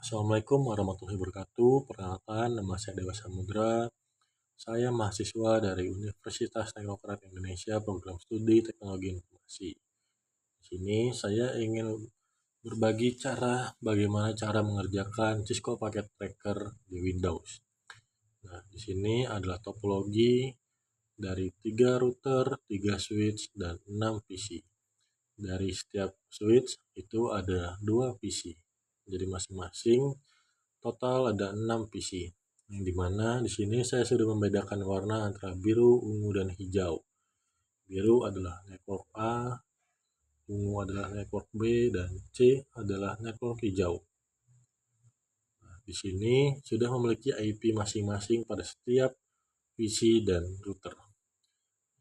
Assalamualaikum warahmatullahi wabarakatuh. Perkenalkan, nama saya Dewa Samudra. Saya mahasiswa dari Universitas Teknokrat Indonesia, program studi Teknologi Informasi. Di sini saya ingin berbagi bagaimana cara mengerjakan Cisco Packet Tracker di Windows. Nah, di sini adalah topologi dari 3 router, 3 switch, dan 6 PC. Dari setiap switch itu ada 2 PC. Jadi masing-masing total ada 6 PC. Yang dimana di sini saya sudah membedakan warna antara biru, ungu, dan hijau. Biru adalah network A, ungu adalah network B, dan C adalah network hijau. Nah, di sini sudah memiliki IP masing-masing pada setiap PC dan router.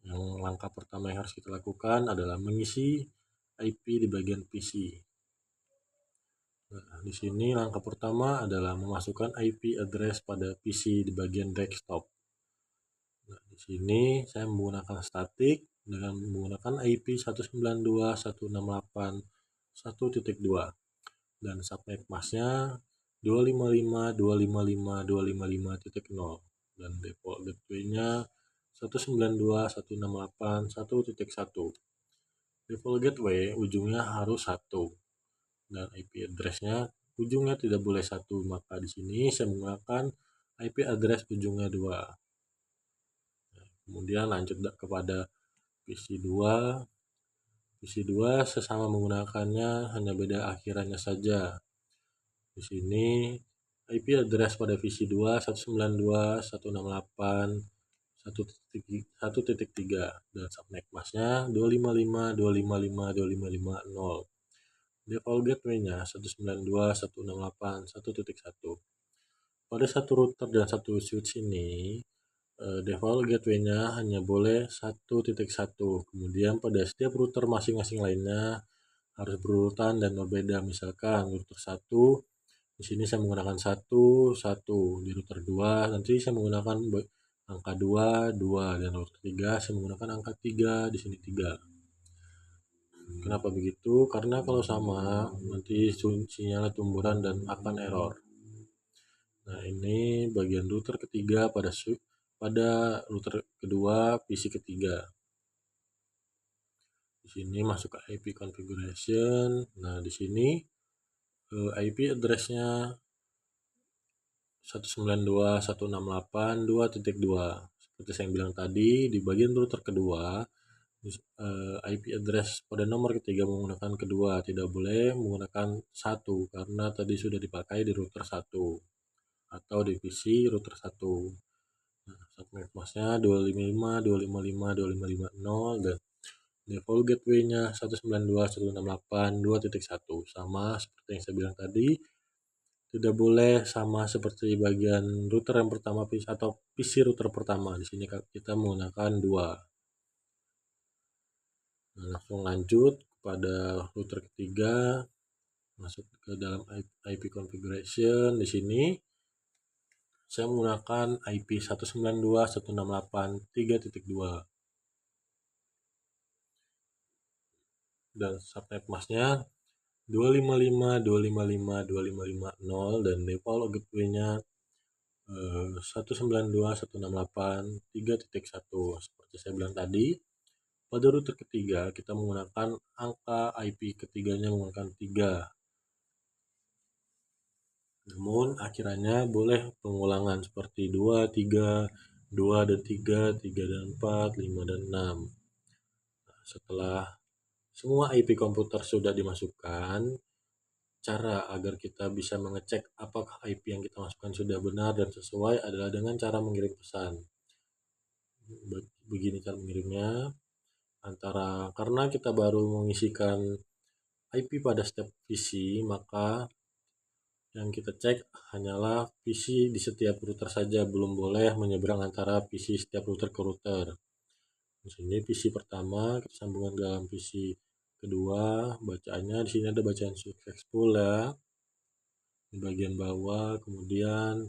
Yang langkah pertama yang harus kita lakukan adalah mengisi IP di bagian PC. Nah, di sini langkah pertama adalah memasukkan IP address pada PC di bagian desktop. Nah, di sini saya menggunakan static dengan menggunakan IP 192.168.1.2 dan subnet masknya 255.255.255.0 dan default gateway-nya 192.168.1.1. Default gateway ujungnya harus 1 dan IP address-nya ujungnya tidak boleh 1, maka di sini saya menggunakan IP address ujungnya 2. Kemudian lanjut kepada PC2. PC2 sesama menggunakannya, hanya beda akhirannya saja. Di sini IP address pada PC2 192.168.1.3 dan subnet masknya 255.255.255.0. Default gateway-nya 192.168.1.1. Pada satu router dan satu switch ini default gateway-nya hanya boleh 1.1. Kemudian pada setiap router masing-masing lainnya harus berurutan dan berbeda. Misalkan router 1 di sini saya menggunakan 1 di router 2 nanti saya menggunakan angka 2 dan router 3 saya menggunakan angka 3 di sini 3. Kenapa begitu? Karena kalau sama nanti sinyalnya tumburan dan akan error. Nah, ini bagian router ketiga pada router kedua PC ketiga. Di sini masuk ke IP configuration. Nah, di sini IP address-nya 192.168.2.2. Seperti saya bilang tadi, di bagian router kedua IP address pada nomor ketiga menggunakan kedua, tidak boleh menggunakan 1 karena tadi sudah dipakai di router 1 atau di PC router 1. Nah, subnet masknya 255.255.255.0 dan default gateway-nya 192.168.2.1. Sama seperti yang saya bilang tadi, tidak boleh sama seperti bagian router yang pertama atau PC router pertama. Di sini kita menggunakan 2. Nah, langsung lanjut kepada router ketiga, masuk ke dalam IP configuration. Di sini saya menggunakan IP 192.168.3.2 dan subnet masknya 255.255.255.0 dan default gateway-nya 192.168.3.1. Seperti saya bilang tadi, pada router ketiga kita menggunakan angka IP ketiganya menggunakan 3. Namun akhirannya boleh pengulangan seperti 2, 3, 2 dan 3, 3 dan 4, 5 dan 6. Nah, setelah semua IP komputer sudah dimasukkan, cara agar kita bisa mengecek apakah IP yang kita masukkan sudah benar dan sesuai adalah dengan cara mengirim pesan. Begini cara mengirimnya, karena kita baru mengisikan IP pada setiap PC, maka yang kita cek hanyalah PC di setiap router saja, belum boleh menyeberang antara PC setiap router ke router. Di sini PC pertama kita sambungkan ke dalam PC kedua, bacaannya di sini ada bacaan successful ya di bagian bawah. Kemudian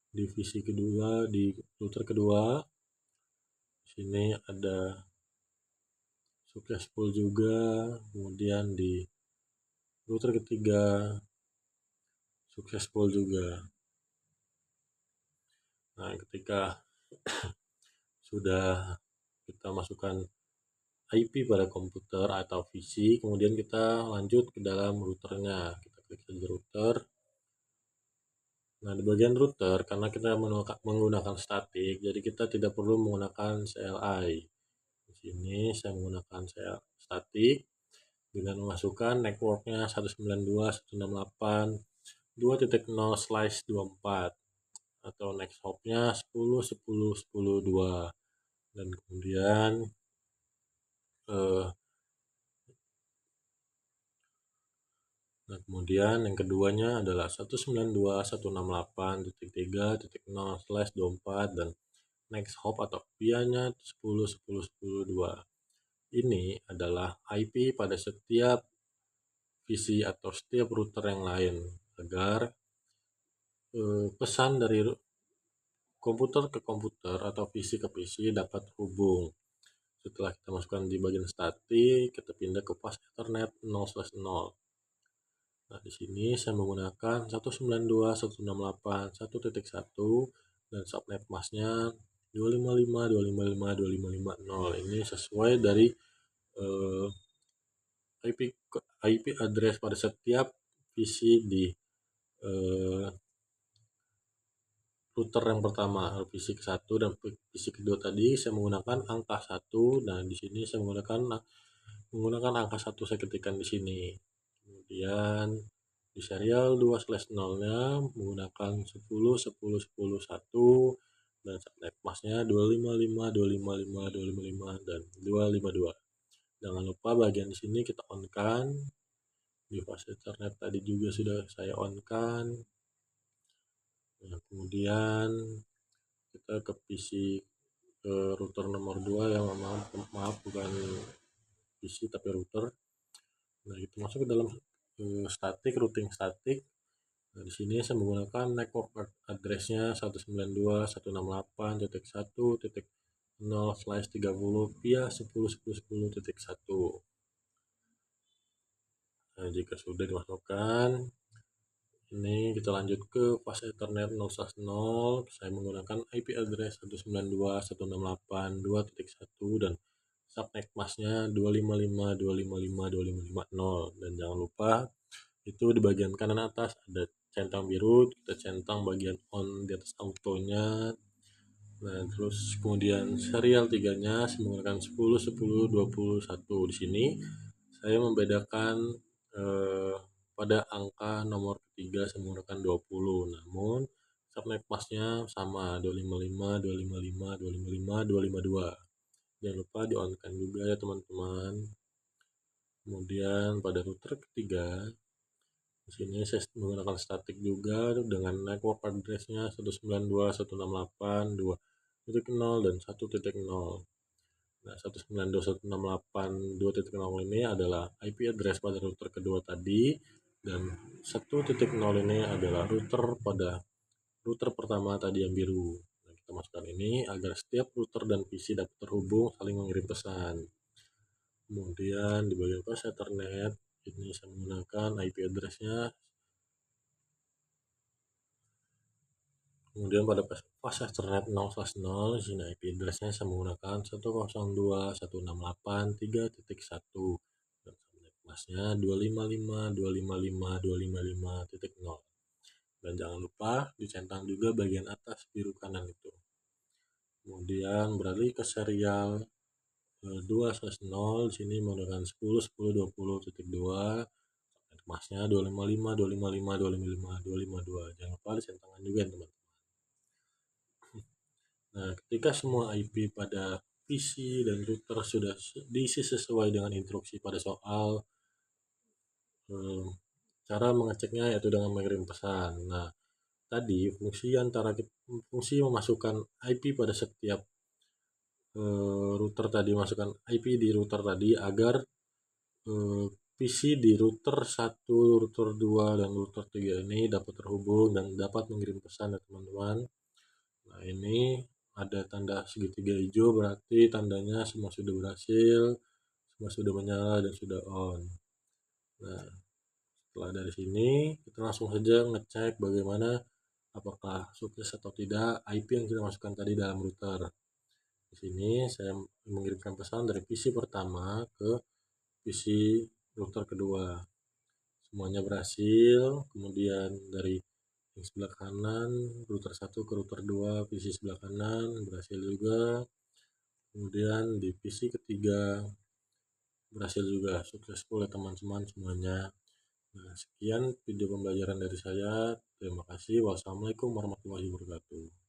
di PC kedua, di router kedua, di sini ada successful juga. Kemudian di router ketiga successful juga. Nah, ketika sudah kita masukkan IP pada komputer atau PC, kemudian kita lanjut ke dalam routernya. Kita klik saja router. Nah, di bagian router, karena kita menggunakan statik, jadi kita tidak perlu menggunakan CLI. Di sini saya menggunakan statik dengan memasukkan networknya 192.168.2.0/24 atau next hopnya 10.10.10.2, dan kemudian yang keduanya adalah 192.168.3.0/24 dan next hop atau via-nya 10.10.10.2. Ini adalah IP pada setiap PC atau setiap router yang lain agar pesan dari komputer ke komputer atau PC ke PC dapat terhubung. Setelah kita masukkan di bagian statik, kita pindah ke pas Ethernet 0/0. Nah, di sini saya menggunakan 192.168.1.1 dan subnet masknya 255.255.255.0. Ini sesuai dari IP address pada setiap PC di router yang pertama, PC ke-1 dan PC kedua tadi saya menggunakan angka 1. Nah, di sini saya menggunakan angka 1 saya ketikkan di sini. Kemudian di serial 2/0-nya menggunakan 10.10.10.1 dan subnet masknya 255.255.255 dan 252. Jangan lupa bagian di sini kita on-kan. Di fase Ethernet tadi juga sudah saya on-kan. Nah, kemudian kita ke PC router nomor 2 yang maaf bukan PC tapi router. Nah, itu masuk ke dalam statik, routing statik. Nah, di sini saya menggunakan network address-nya 192.168.0/30 via 10.10.10.1. Nah, jika sudah dimasukkan, ini kita lanjut ke fase Ethernet 0/0. Saya menggunakan IP address 192.168.2.1 dan subnet masknya 255.255.255.0. Dan jangan lupa itu di bagian kanan atas ada centang biru, kita centang bagian on di atas autonya. Nah, terus kemudian serial 3-nya saya menggunakan 10.10.21. Di sini saya membedakan pada angka nomor ketiga saya menggunakan 20, namun subnet masknya sama 255, 255, 255, 252. Jangan lupa di on kan juga ya teman-teman. Kemudian pada router ketiga, di sini saya menggunakan statik juga dengan network address-nya 192.168.2.0 dan 1.0. Nah, 192.168.2.0 ini adalah IP address pada router kedua tadi, dan 1.0 ini adalah router pertama tadi yang biru. Nah, kita masukkan ini agar setiap router dan PC dapat terhubung saling mengirim pesan. Kemudian di bagian pas Ethernet ini saya menggunakan IP address-nya. Kemudian pada pas Ethernet 0/0, di sini IP address-nya saya menggunakan 102.168.3.1 dan subnet masknya 255.255.255.0. Dan jangan lupa dicentang juga bagian atas biru kanan itu. Kemudian beralih ke serial 2/0, di sini menggunakan 10.10.20.2, subnet masknya 255.255.255.252. Jangan lupa dicentangkan juga teman-teman. Nah, ketika semua IP pada PC dan router sudah diisi sesuai dengan instruksi pada soal, cara mengeceknya yaitu dengan mengirim pesan. Nah, tadi fungsi memasukkan IP pada setiap router tadi, masukkan IP di router tadi agar PC di router 1, router 2, dan router 3 ini dapat terhubung dan dapat mengirim pesan ya teman-teman. Nah, ini ada tanda segitiga hijau, berarti tandanya semua sudah berhasil, semua sudah menyala dan sudah on. Nah, Setelah dari sini, kita langsung saja ngecek bagaimana apakah sukses atau tidak IP yang kita masukkan tadi dalam router. Di sini saya mengirimkan pesan dari PC pertama ke PC router kedua. Semuanya berhasil. Kemudian dari yang sebelah kanan, router 1 ke router 2, PC sebelah kanan berhasil juga. Kemudian di PC ketiga berhasil juga, successful ya teman-teman semuanya. Nah, sekian video pembelajaran dari saya. Terima kasih. Wassalamualaikum warahmatullahi wabarakatuh.